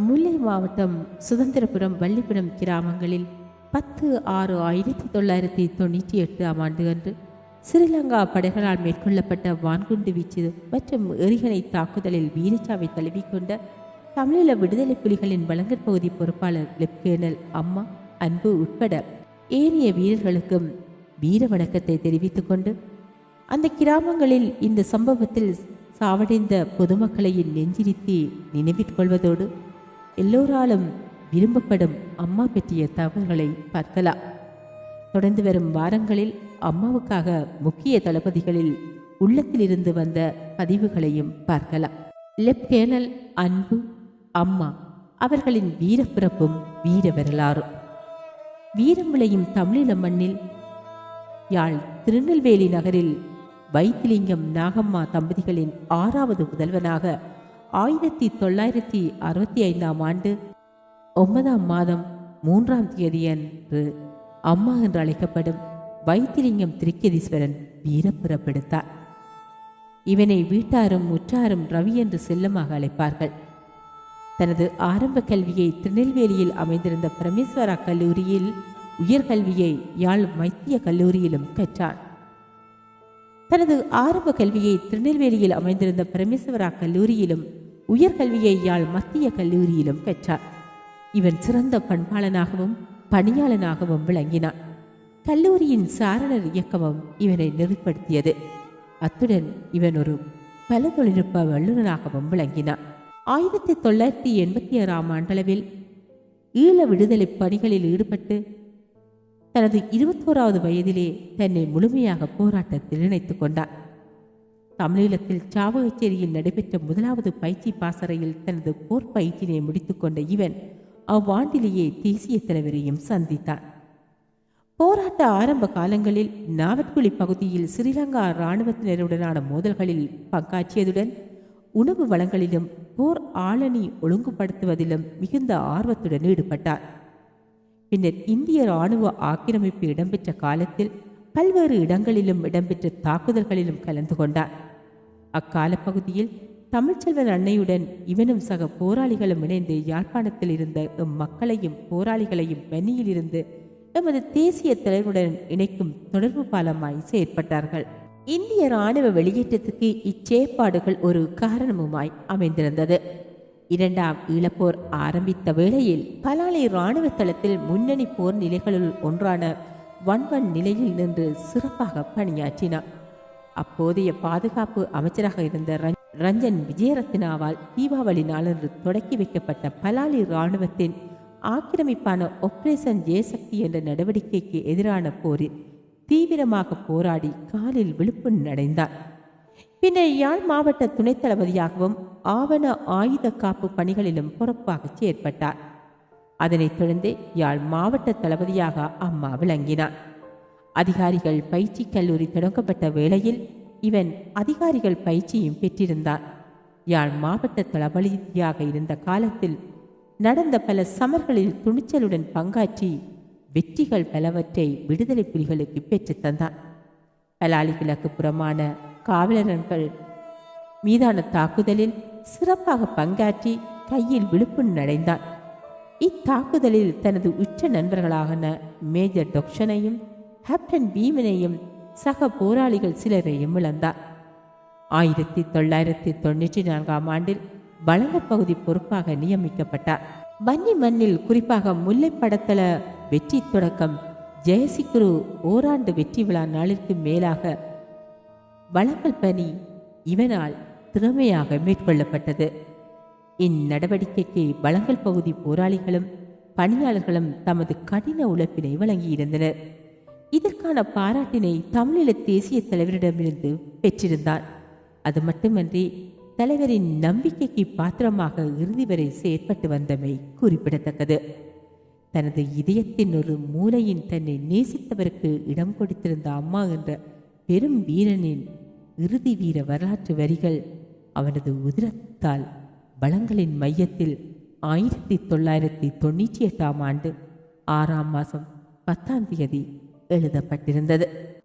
முல்லை மாவட்டம் சுதந்திரபுரம் வள்ளிபுரம் கிராமங்களில் 10/6/1998 ஆண்டு அன்று ஸ்ரீலங்கா படைகளால் மேற்கொள்ளப்பட்ட வான்குண்டு வீச்சு மற்றும் எறிகணை தாக்குதலில் வீரச்சாவை தழுவிக்கொண்ட தமிழீழ விடுதலை புலிகளின் வழங்கற் பகுதி பொறுப்பாளர் லெப்டினல் அம்மா அன்பு உட்பட ஏனைய வீரர்களுக்கும் வீர வணக்கத்தை தெரிவித்துக் கொண்டு அந்த கிராமங்களில் இந்த சம்பவத்தில் சாவடைந்த பொதுமக்களையும் நெஞ்சிரித்தி நினைவிற்கொள்வதோடு எல்லோராலும் விரும்பப்படும் அம்மா பற்றிய தகவல்களை பார்க்கலாம். தொடர்ந்து வரும் வாரங்களில் அம்மாவுக்காக முக்கிய தளபதிகளில் உள்ளத்திலிருந்து வந்த பதிவுகளையும் பார்க்கலாம். லெப்டினல் அன்பு அம்மா அவர்களின் வீரப்பிறப்பும் வீர வரலாறும். வீரம் விளையும் தமிழீழ மண்ணில் யாழ் திருநெல்வேலி நகரில் வைத்திலிங்கம் நாகம்மா தம்பதிகளின் 6வது புதல்வனாக 1965 ஆண்டு 9ஆம் மாதம் 3ஆம் தேதியன்று அம்மா என்று அழைக்கப்படும் வைத்திலிங்கம் திருக்கேதீஸ்வரன் வீரப்பிறப்பெடுத்தார். இவனை வீட்டாரும் முற்றாரும் ரவி என்று செல்லமாக அழைப்பார்கள். தனது ஆரம்ப கல்வியை திருநெல்வேலியில் அமைந்திருந்த பிரமேஸ்வரா கல்லூரியில், உயர்கல்வியை யாழ் மைத்திய கல்லூரியிலும் கற்றார். தனது ஆரம்ப கல்வியை திருநெல்வேலியில் அமைந்திருந்த பிரமேஸ்வரா கல்லூரியிலும், உயர்கல்வியை யாழ் மத்திய கல்லூரியிலும் கற்றார். இவன் சிறந்த பண்பாளனாகவும் பணியாளனாகவும் விளங்கினான். கல்லூரியின் சாரணர் இயக்கமும் இவனை நெறிப்படுத்தியது. அத்துடன் இவன் ஒரு பல தொழில்நுட்ப வல்லுநராகவும் விளங்கினான். 1986 ஆண்டளவில் ஈழ விடுதலை பணிகளில் ஈடுபட்டு தனது 21வது வயதிலே தன்னை முழுமையாக போராட்டத்தில் இணைத்துக் கொண்டார். தமிழீழத்தில் சாவகச்சேரியில் நடைபெற்ற 1வது பயிற்சி பாசறையில் தனது போர் பயிற்சியை முடித்துக்கொண்ட இவன் அவ்வாண்டிலேயே தேசிய தலைவரையும் சந்தித்தார். போராட்ட ஆரம்ப காலங்களில் நாவற்குழி பகுதியில் ஸ்ரீலங்கா இராணுவத்தினருடனான மோதல்களில் பங்காற்றியதுடன் உணவு வளங்களிலும் போர் ஆளணி ஒழுங்குபடுத்துவதிலும் மிகுந்த ஆர்வத்துடன் ஈடுபட்டார். பின்னர் இந்திய இராணுவ ஆக்கிரமிப்பு இடம்பெற்ற காலத்தில் பல்வேறு இடங்களிலும் இடம்பெற்ற தாக்குதல்களிலும் கலந்து கொண்டார். அக்கால பகுதியில் தமிழ்ச்செல்வன் அன்னையுடன் இவனும் சக போராளிகளும் இணைந்து யாழ்ப்பாணத்தில் இருந்த மக்களையும் போராளிகளையும் வன்னியில் இருந்து எமது தேசிய தலைவருடன் இணைக்கும் தொடர்பு பாலமாய் செயற்பட்டார்கள். இந்திய இராணுவ வெளியேற்றத்துக்கு இச்செயற்பாடுகள் ஒரு காரணமுமாய் அமைந்திருந்தது. 2ஆம் ஈழப்போர் ஆரம்பித்த வேளையில் பலாலி இராணுவ தளத்தில் முன்னணி போர் நிலைகளுள் ஒன்றான வன்வன் நிலையில் நின்று சிறப்பாக பணியாற்றினார். அப்போதைய பாதுகாப்பு அமைச்சராக இருந்த ரஞ்சன் விஜயரத்னாவால் தீபாவளி நாளன்று தொடக்கி வைக்கப்பட்ட பலாலி இராணுவத்தின் ஆக்கிரமிப்பான ஆபரேஷன் ஜெயசக்தி என்ற நடவடிக்கைக்கு எதிரான போரில் தீவிரமாக போராடி காலில் விழுப்பு அடைந்தார். பின்னர் யாழ் மாவட்ட துணைத் தளபதியாகவும் ஆவண ஆயுத காப்பு பணிகளிலும் பொறுப்பாக செயற்பட்டார். அதனைத் தொடர்ந்து யாழ் மாவட்ட தளபதியாக அம்மா விளங்கினார். அதிகாரிகள் பயிற்சி கல்லூரி தொடங்கப்பட்ட வேளையில் இவன் அதிகாரிகள் பயிற்சியும் பெற்றிருந்தார். யாழ் மாவட்ட தளபதியாக இருந்த காலத்தில் நடந்த பல சமர்களில் துணிச்சலுடன் பங்காற்றி வெற்றிகள் பலவற்றை விடுதலை புலிகளுக்கு பெற்றுத் தந்தார். பலாலி கிழக்கு புறமான காவலர்கள் மீதான தாக்குதலில் சிறப்பாக பங்காற்றி கையில் விழுப்பு அடைந்தார். இத்தாக்குதலில் தனது உச்ச நண்பர்களான மேஜர் டொக்ஷனையும் கேப்டன் பீமனையும் சக போராளிகள் சிலரையும் இழந்தார். 1994 ஆண்டில் வழங்கற் பகுதி பொறுப்பாக நியமிக்கப்பட்டார். வன்னி மண்ணில் குறிப்பாக முல்லை படத்தள வெற்றி தொடக்கம் ஜெயசிக்குரு ஓராண்டு வெற்றி விழா நாளிற்கு மேலாக வழங்கல் பணி இவனால் திறமையாக மேற்கொள்ளப்பட்டது. இந்நடவடிக்கைக்கு வழங்கல் பகுதி போராளிகளும் பணியாளர்களும் தமது கடின உழைப்பினை வழங்கியிருந்தனர். இதற்கான பாராட்டினை தமிழீழ தேசிய தலைவரிடமிருந்து பெற்றிருந்தார். அது மட்டுமன்றி தலைவரின் நம்பிக்கைக்கு பாத்திரமாக இறுதி வரை செயற்பட்டு வந்தமை குறிப்பிடத்தக்கது. தனது இதயத்தின் ஒரு மூலையின் தன்னை நேசித்தவருக்கு இடம் கொடுத்திருந்த அம்மா என்ற பெரும் வீரனின் இறுதி வீர வரலாற்று வரிகள் அவனது உதிரத்தால் வளங்களின் மையத்தில் 1998 ஆண்டு 6ஆம் மாதம் 10ஆம் தேதி எழுதப்பட்டிருந்தது.